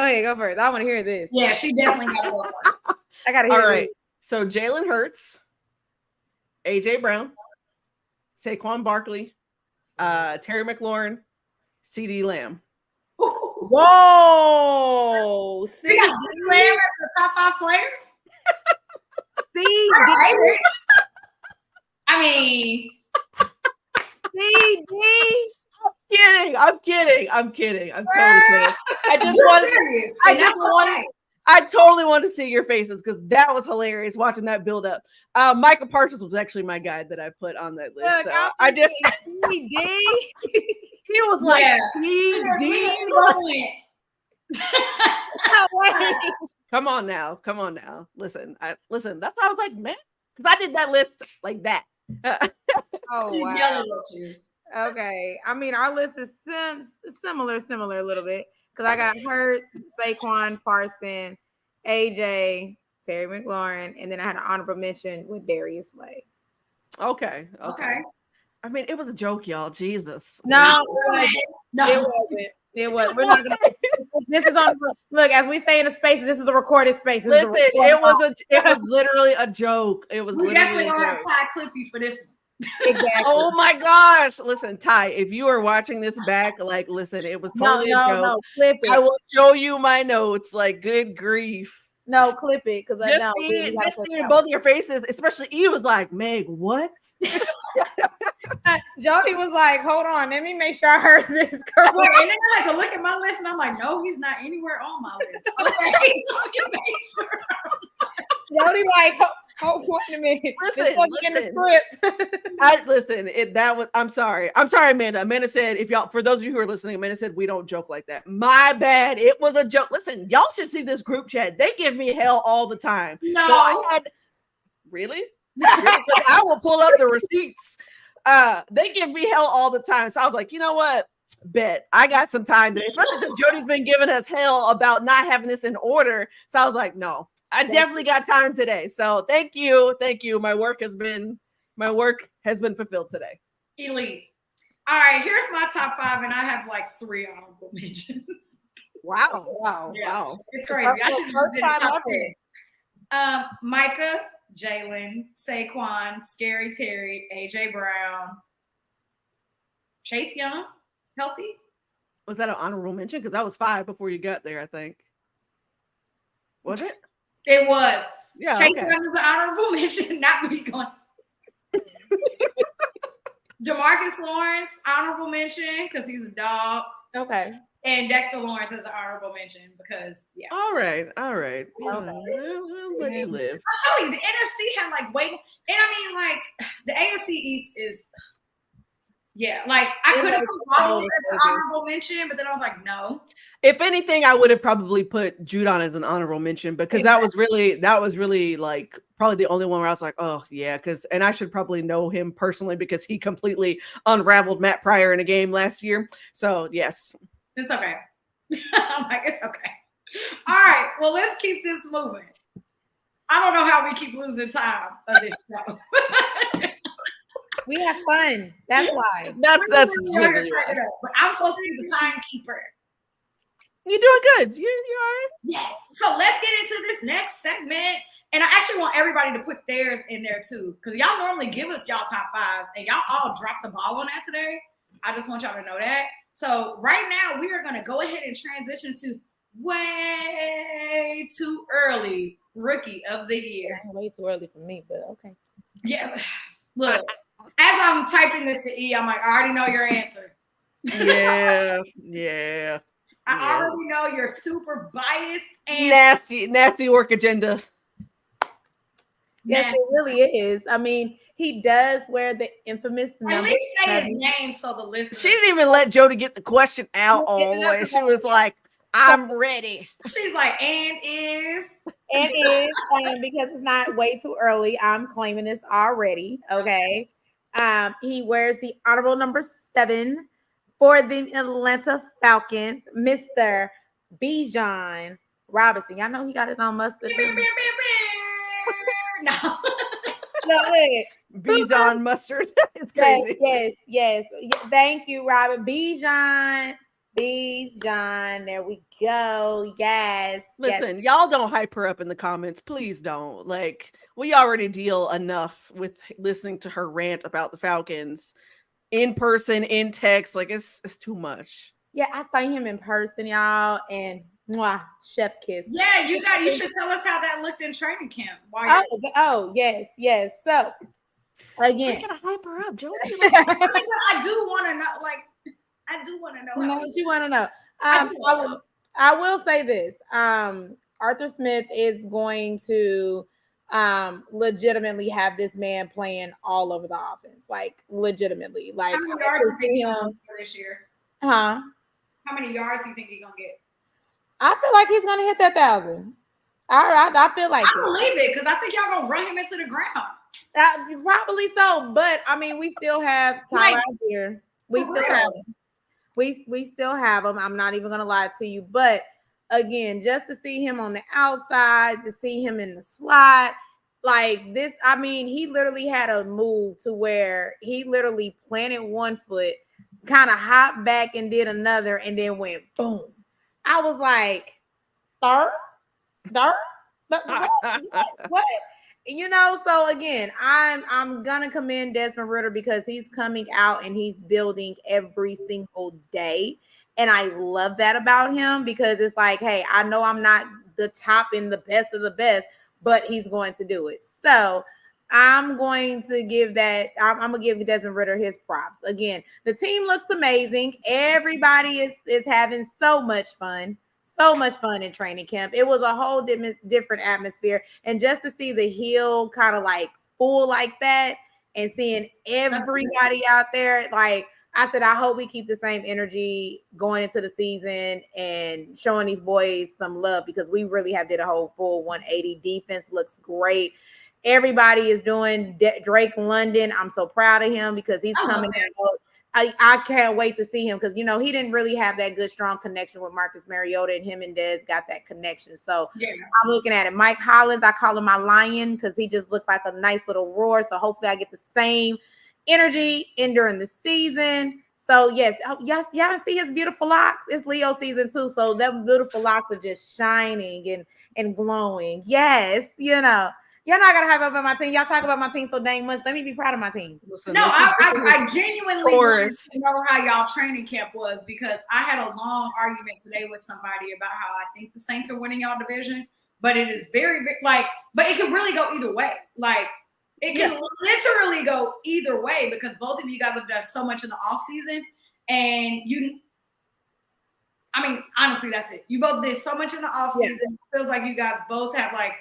ahead, go first. I want to hear this. Yeah, she definitely got to go first. I gotta hear All right. this. So Jalen Hurts, AJ Brown, Saquon Barkley, Terry McLaurin, CD Lamb. Whoa! We got CD Lamb as the top 5 player. CD. I mean, CD. I'm kidding. I'm totally kidding. I totally want to see your faces because that was hilarious watching that build up. Micah Parsons was actually my guy that I put on that list. Look, So I just CD. he was like CD. Come on now. Listen. That's why I was like, man, because I did that list like that. Oh She's wow. yelling at you. Okay. I mean, our list is similar a little bit because I got Hurts, Saquon, Parson, AJ, Terry McLaurin, and then I had an honorable mention with Darius Slay. Okay. I mean, it was a joke, y'all. Jesus. No, No. it wasn't. It was. We're not gonna. This is on. Look, as we say in the space, this is a recorded space. Listen, it was literally a joke. It was We literally definitely a gonna joke. have Ty Clippy for this one. Exactly. Oh my gosh. Listen, Ty, if you are watching this back, like, listen, it was totally a joke. No, clip it. I will show you my notes. Like, good grief. No, clip it because I Just know. seeing both of your faces, especially you was like, Meg, what? Jody was like, "Hold on, let me make sure I heard this correct." Well, and then I had to look at my list, and I'm like, no, he's not anywhere on my list. Okay, let me make sure. Jody like, wait a minute. Listen, in the script. I'm sorry, Amanda. Amanda said, for those of you who are listening, Amanda said we don't joke like that. My bad. It was a joke. Listen, y'all should see this group chat. They give me hell all the time. No. So I had really? I will pull up the receipts. They give me hell all the time. So I was like, you know what? Bet I got some time today, especially because Jody's been giving us hell about not having this in order. So I was like, no, I definitely got time today. So thank you. My work has been fulfilled today. Elite. All right, here's my top 5, and I have like 3 honorable mentions. Wow. Yeah. Wow. It's crazy. I should have First did time top ever. 10. Micah, Jalen, Saquon, Scary Terry, AJ Brown, Chase Young, healthy. Was that an honorable mention? Because that was 5 before you got there, I think. Was it? It was. Yeah. Chase Okay. Young is an honorable mention, not me going. Demarcus Lawrence, honorable mention because he's a dog. Okay. And Dexter Lawrence is an honorable mention because, yeah. All right. Yeah, Okay. I'll let you live. I'm telling you, the NFC had like way more. And I mean, like, the AFC East is, yeah, like, I could have put Waddle as an honorable mention, but then I was like, no. If anything, I would have probably put Judon as an honorable mention because that was really like probably the only one where I was like, oh yeah, and I should probably know him personally because he completely unraveled Matt Pryor in a game last year. So yes. It's okay. I'm like, it's okay. All right, well, let's keep this moving. I don't know how we keep losing time of this show. We have fun. That's why. That's literally why. But I'm supposed to be the timekeeper. You're doing good. You're all right. Yes. So let's get into this next segment. And I actually want everybody to put theirs in there too, because y'all normally give us y'all top fives, and y'all all dropped the ball on that today. I just want y'all to know that. So right now we are going to go ahead and transition to way too early rookie of the year. Way too early for me, but okay. Yeah. Look, as I'm typing this to E, I'm like, I already know your answer. Yeah. I already know you're super biased and nasty work agenda. Yes, it really is. I mean, he does wear the infamous number. At least say his name so the listeners. She didn't even let Jody get the question out all the way. She was like, I'm ready. She's like, and is. Because it's not way too early. I'm claiming this already. Okay. He wears the honorable number 7 for the Atlanta Falcons, Mr. Bijan Robinson. Y'all know he got his own mustard. No. Bijan mustard. It's crazy. Yes. Thank you, Robert. Bijan. There we go. Yes. Listen, y'all don't hype her up in the comments. Please don't. Like, we already deal enough with listening to her rant about the Falcons in person, in text. Like, it's too much. Yeah, I saw him in person, y'all, and chef kiss. Yeah, you should tell us how that looked in training camp. Yes. So again, I gotta hype her up, Jody. I do want to know. Like, I do want to know. No, what you want to know. I will say this. Arthur Smith is going to legitimately have this man playing all over the offense. Like, legitimately. Like, how many yards do you think he's going to get this year? Huh? How many yards do you think he's going to get? I feel like he's going to hit that 1,000. I feel like I believe it, because I think y'all going to run him into the ground. Probably so, but I mean, we still have Tyler here. We still have him. We still have him. I'm not even gonna lie to you, but again, just to see him on the outside, to see him in the slot, like this. I mean, he literally had a move to where he literally planted one foot, kind of hopped back and did another, and then went boom. I was like, third, what? You know, so again, I'm gonna commend Desmond Ridder because he's coming out and he's building every single day. And I love that about him because it's like, hey, I know I'm not the top and the best of the best, but he's going to do it. So I'm going to give I'm gonna give Desmond Ridder his props. Again, the team looks amazing. Everybody is having so much fun. So much fun in training camp. It was a whole different atmosphere. And just to see the hill kind of like full like that and seeing everybody out there, like I said, I hope we keep the same energy going into the season and showing these boys some love because we really have did a whole full 180. Defense looks great. Everybody is doing Drake London. I'm so proud of him because he's coming out. I can't wait to see him because, you know, he didn't really have that good, strong connection with Marcus Mariota, and him and Dez got that connection. So I'm looking at it. Mike Hollins, I call him my lion because he just looked like a nice little roar. So hopefully I get the same energy in during the season. So yes, y'all see his beautiful locks. It's Leo season too. So them beautiful locks are just shining and glowing. Yes, you know. Y'all not gonna have up on my team. Y'all talk about my team so dang much. Let me be proud of my team. Listen, no, I genuinely wanted to know how y'all training camp was because I had a long argument today with somebody about how I think the Saints are winning y'all division, but it is very, very but it can really go either way. Like it can literally go either way because both of you guys have done so much in the offseason and honestly, that's it. You both did so much in the offseason. It feels like you guys both have like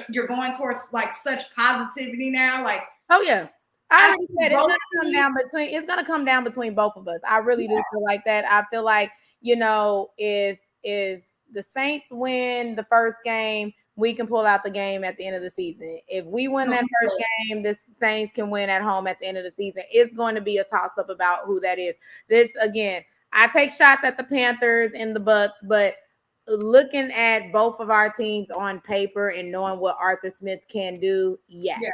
you're going towards like such positivity now. Like, oh yeah. I already said it's gonna come down between both of us. I really do feel like that. I feel like, you know, if the Saints win the first game, we can pull out the game at the end of the season. If we win that first game, the Saints can win at home at the end of the season. It's going to be a toss-up about who that is. This again, I take shots at the Panthers and the Bucks, but looking at both of our teams on paper and knowing what Arthur Smith can do, yes. Yeah.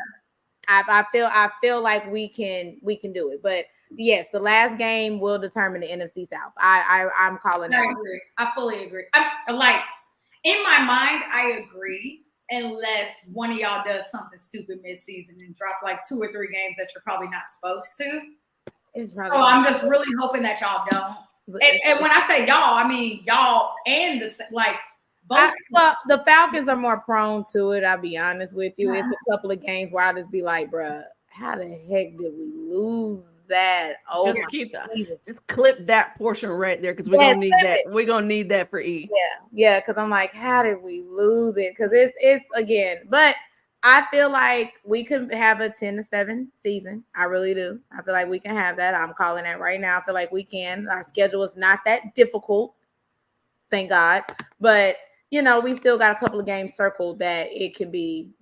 I feel like we can do it. But yes, the last game will determine the NFC South. I'm calling I that. agree. I fully agree. I'm like, in my mind, I agree, unless one of y'all does something stupid mid-season and drop like 2 or 3 games that you're probably not supposed to. It's probably So I'm just really hoping that y'all don't. And when I say y'all, I mean y'all and both. Well, the Falcons are more prone to it. I'll be honest with you. It's a couple of games where I'll just be like, bruh, how the heck did we lose that? Oh, just keep that. Just clip that portion right there because we're gonna need that. We're gonna need that for E. Yeah. Because I'm like, how did we lose it? Because it's again, but I feel like we could have a 10-7 season. I really do. I feel like we can have that. I'm calling that right now. I feel like we can. Our schedule is not that difficult, thank God. But we still got a couple of games circled that it could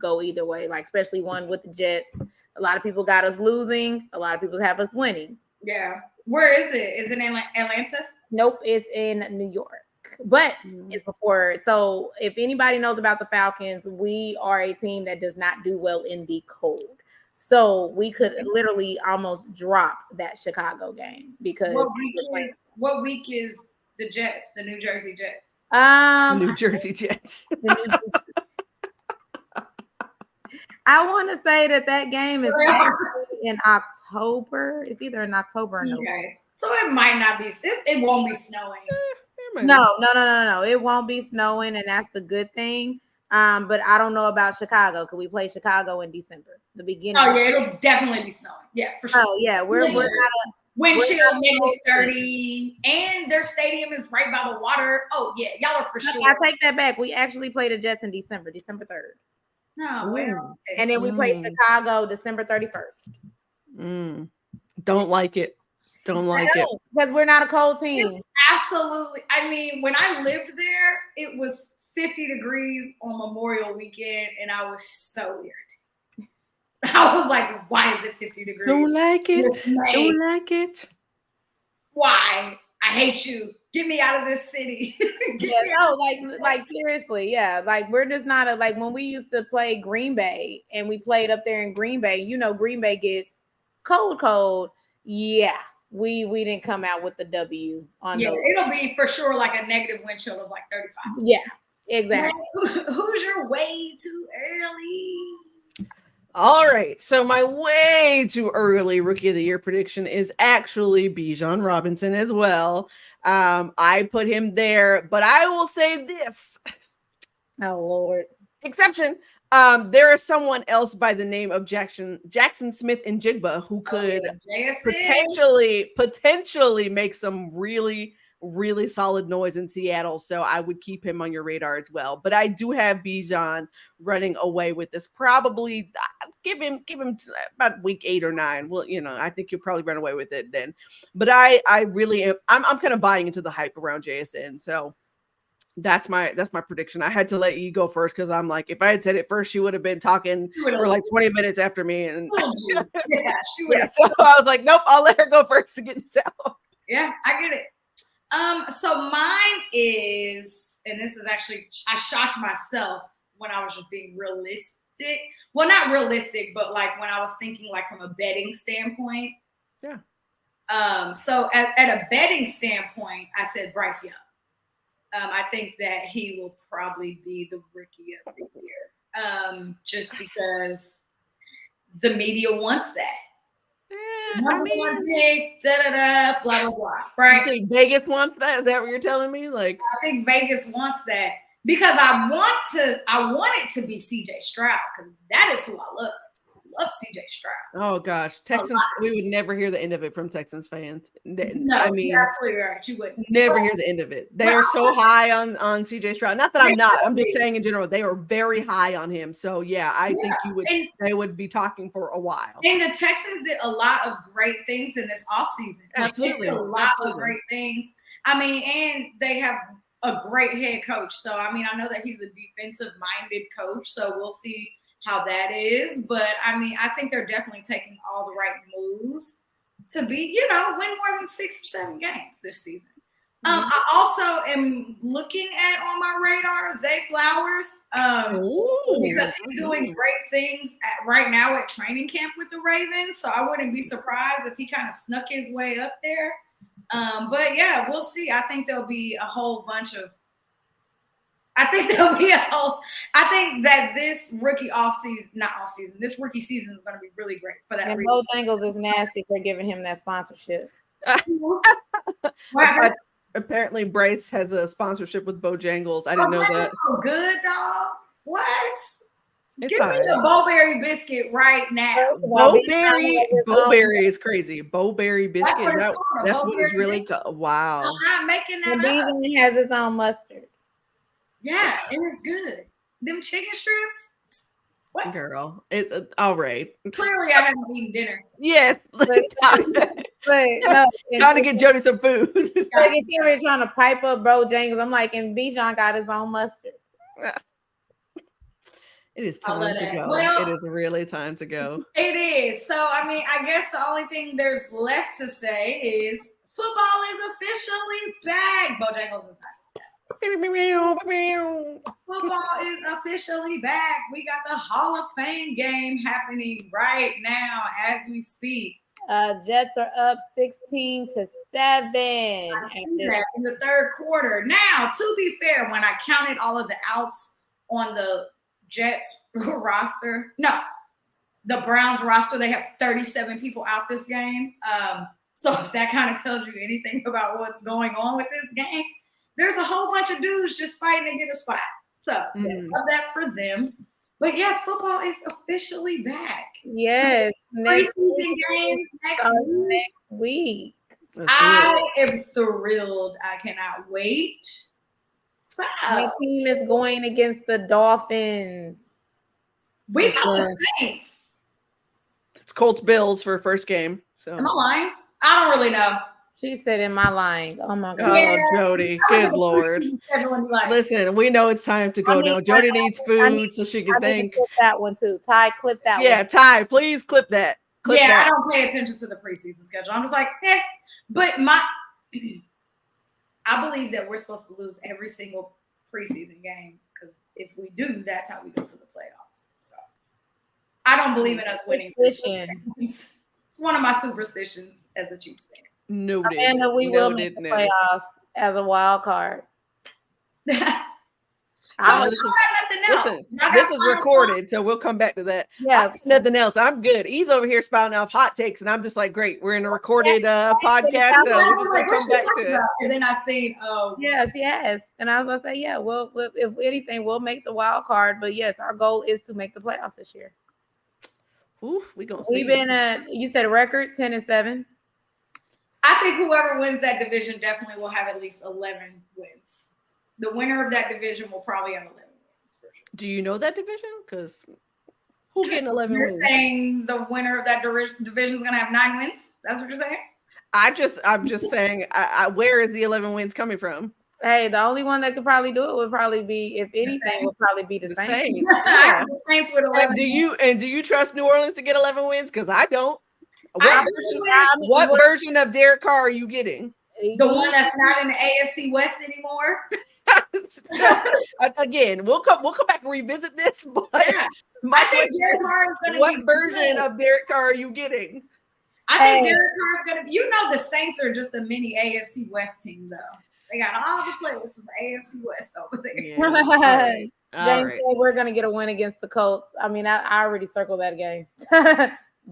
go either way. Like especially one with the Jets. A lot of people got us losing. A lot of people have us winning. Yeah. Where is it? Is it in Atlanta? Nope, it's in New York. But it's before. So if anybody knows about the Falcons, we are a team that does not do well in the cold. So we could literally almost drop that Chicago game because what week is the Jets, the New Jersey Jets? New Jersey Jets. I want to say that game is in October. It's either in October or November. Okay. So it might not be. It won't be snowing. No. It won't be snowing, and that's the good thing. But I don't know about Chicago. Could we play Chicago in December? The beginning. Oh yeah, it'll definitely be snowing. Yeah, for sure. Oh yeah, we're not a wind chill -30, and their stadium is right by the water. Oh yeah, y'all are for sure. I take that back. We actually play the Jets in December 3rd. No, and then we play Chicago December 31st. Don't like it. Don't like it because we're not a cold team. Absolutely. I mean, when I lived there, it was 50 degrees on Memorial Weekend, and I was so irritated. I was like, "Why is it 50 degrees? Don't like it. Don't like it. Why? I hate you. Get me out of this city." Like seriously, yeah. Like we're just not like when we used to play Green Bay and we played up there in Green Bay. Green Bay gets cold. Yeah, we didn't come out with the W on. Yeah, it'll be for sure like a negative wind chill of like 35. Yeah, exactly. Who's your way too early? All right, so my way too early Rookie of the Year prediction is actually Bijan Robinson as well. I put him there, but I will say this. Oh Lord. Exception. There is someone else by the name of Jackson Smith and Jigba who could potentially make some really, really solid noise in Seattle. So I would keep him on your radar as well. But I do have Bijan running away with this. Probably give him about week 8 or 9. Well, I think he'll probably run away with it then. But I really am. I'm kind of buying into the hype around JSN. So that's my prediction. I had to let you go first because I'm like, if I had said it first, she would have been talking for like 20 minutes after me. And so I was like, nope, I'll let her go first to get this out. Yeah, I get it. So mine is, and this is actually, I shocked myself when I was just being realistic. Well, not realistic, but like when I was thinking like from a betting standpoint. Yeah. So at a betting standpoint, I said Bryce Young. I think that he will probably be the Rookie of the Year, just because the media wants that. I mean, pick, blah blah blah. Right? You say Vegas wants that? Is that what you're telling me? Like, I think Vegas wants that because I want it to be CJ Stroud because that is who I love. I love CJ Stroud. Oh gosh, Texans. We would never hear the end of it from Texans fans. No, I mean, you're absolutely right. You wouldn't never hear the end of it. They are so high on CJ Stroud. Not that I'm not. I'm just saying in general, they are very high on him. So yeah, I think they would be talking for a while. And the Texans did a lot of great things in this offseason. Absolutely, a lot of great things. I mean, and they have a great head coach. So I mean, I know that he's a defensive-minded coach. So we'll see how that is. But I mean, I think they're definitely taking all the right moves to be, win more than 6 or 7 games this season. I also am looking at on my radar Zay Flowers because he's doing great things right now at training camp with the Ravens. So I wouldn't be surprised if he kind of snuck his way up there. But yeah, we'll see. I think there'll be a whole bunch of. I think that this rookie this rookie season is going to be really great for that. And Bojangles is nasty for giving him that sponsorship. Apparently, Bryce has a sponsorship with Bojangles. I didn't know that. So good, dog. What? It's Give me the Bowberry biscuit right now. Bowberry is crazy. Bowberry biscuit. That's what it's really called. Wow. I'm not making that and up. Bijan has his own mustard. Yeah, it is good. Them chicken strips. What? Girl, it's all right. Clearly, I haven't eaten dinner. Yes. Trying to get Jody some food. Like if you're really trying to pipe up Bojangles, I'm like, and Bijan got his own mustard. It is time to go. It is really time to go. It is. So, I mean, I guess the only thing there's left to say is football is officially back. Bojangles is not. Football is officially back. We got the Hall of Fame game happening right now as we speak. Jets are up 16-7. I see that in the third quarter. Now, to be fair, when I counted all of the outs on the Jets roster, the Browns roster, they have 37 people out this game. So if that kind of tells you anything about what's going on with this game, there's a whole bunch of dudes just fighting to get a spot. So love that for them. But yeah, football is officially back. Yes. Preseason games next week. I am thrilled. I cannot wait. So, my team is going against the Dolphins. We got the Saints. It's Colts Bills for first game. So am I lying? I don't really know. She said, "Am I lying?" Oh my God. Oh, Jody. Good Lord. Listen, we know it's time to go now. Jody needs food so she can think. Clip that one too. Ty, clip that one. Yeah, Ty, please clip that. I don't pay attention to the preseason schedule. I'm just like, But I believe that we're supposed to lose every single preseason game because if we do, that's how we go to the playoffs. So I don't believe in us winning. It's one of my superstitions as a Chiefs fan. Noted. And we will make the playoffs as a wild card. Listen, this is recorded, so we'll come back to that. Yeah, nothing else. I'm good. He's over here spouting off hot takes, and I'm just like, great. We're in a recorded podcast, so we're just gonna come back to it. And then I seen, yes, and I was gonna say, well, if anything, we'll make the wild card. But yes, our goal is to make the playoffs this year. Ooh, we gonna see. We've been you said a record 10-7. I think whoever wins that division definitely will have at least 11 wins. The winner of that division will probably have 11 wins. For sure. Do you know that division? Because who's getting 11 you're wins? You're saying the winner of that division is going to have 9 wins? That's what you're saying? I'm just saying, where is the 11 wins coming from? Hey, the only one that could probably do it would probably be, if anything, would probably be the Saints. Yeah. The Saints with 11. Do you trust New Orleans to get 11 wins? Because I don't. What version of Derek Carr are you getting? The one that's not in the AFC West anymore. Again, we'll come back and revisit this. But my question is, what version of Derek Carr are you getting? I think Derek Carr is going to. You know, the Saints are just a mini AFC West team, though. They got all the players from the AFC West over there. Yeah. James said we're going to get a win against the Colts. I mean, I already circled that game.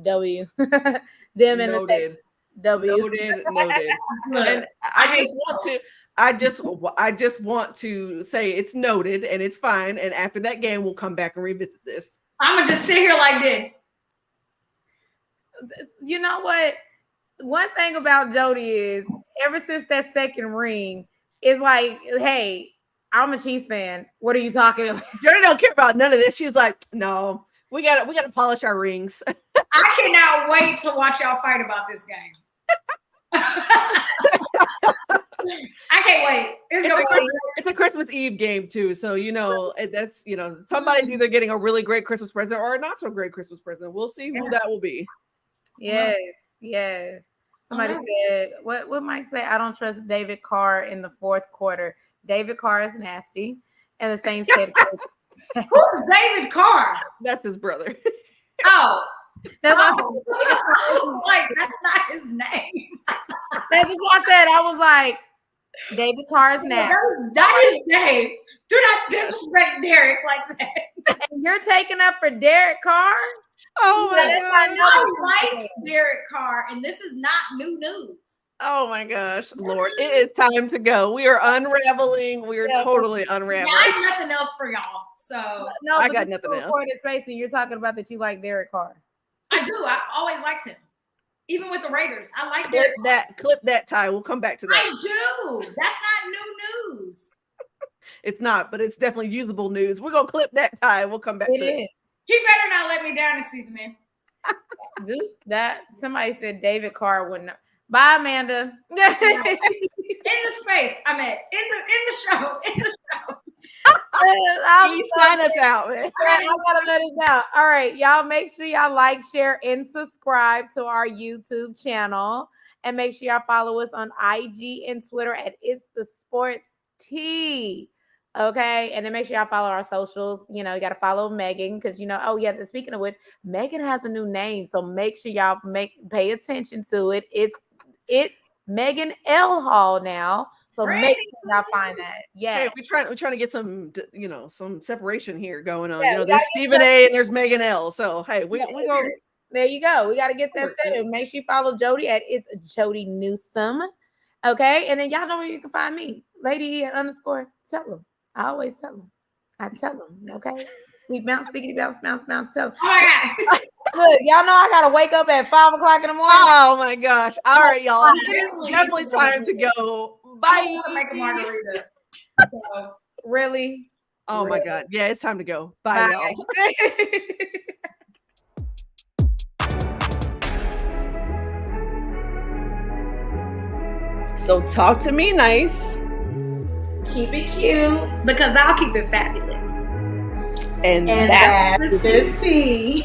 W. Them and the W. Noted. And I just want to say it's noted and it's fine. And after that game, we'll come back and revisit this. I'm gonna just sit here like this. You know what? One thing about Jody is ever since that second ring, it's like, hey, I'm a Chiefs fan. What are you talking about? Jody don't care about none of this. She's like, no. We gotta polish our rings. I cannot wait to watch y'all fight about this game. I can't wait. It's a Christmas Eve game too, so that's somebody's either getting a really great Christmas present or a not so great Christmas present. We'll see who that will be. Yes. Somebody said, what Mike say? I don't trust David Carr in the fourth quarter. David Carr is nasty. And the Saints said, who's David Carr? That's his brother. Oh. That's I was like, that's not his name. That's what I said. I was like, David Carr is nasty. That is his name. Do not disrespect Derek like that. And you're taking up for Derek Carr? Oh my God. I like Derek Carr, and this is not new news. Oh my gosh, Lord. It is time to go. We are unraveling. We are totally unraveling. I have nothing else for y'all. So no, I got nothing else. You're talking about that you like Derek Carr. I do. I've always liked him. Even with the Raiders. I like clip that, Ty. We'll come back to that. I do. That's not new news. It's not, but it's definitely usable news. We're gonna clip that, Ty. We'll come back to it. He better not let me down this season, man. That somebody said David Carr wouldn't. Bye, Amanda. In the space. I meant in the show. In the show. Sign us out, man. I gotta let it out. All right, y'all. Make sure y'all like, share, and subscribe to our YouTube channel, and make sure y'all follow us on IG and Twitter at It's the Sports Tea. Okay, and then make sure y'all follow our socials. You know, you got to follow Megan because oh yeah. Speaking of which, Megan has a new name, so make sure y'all pay attention to it. It's Megan L. Hall now. So make sure y'all find that. Yeah. Hey, we're trying to get some, some separation here going on. Yeah, there's Stephen A. and there's Megan L. So hey, we go. There you go. We got to get that set. Make sure you follow Jody at It's Jody Newsome. Okay, and then y'all know where you can find me, Lady _. Tell them. I always tell them. I tell them. Okay. We bounce, biggity, bounce. Tell them. All right. Look, y'all know I gotta wake up at 5 o'clock in the morning. Oh my gosh! All right, y'all. It's definitely time to go. Bye. To make a margarita. So, really? Oh my God! Yeah, it's time to go. Bye. Y'all. So talk to me nice. Keep it cute because I'll keep it fabulous. And that's the tea.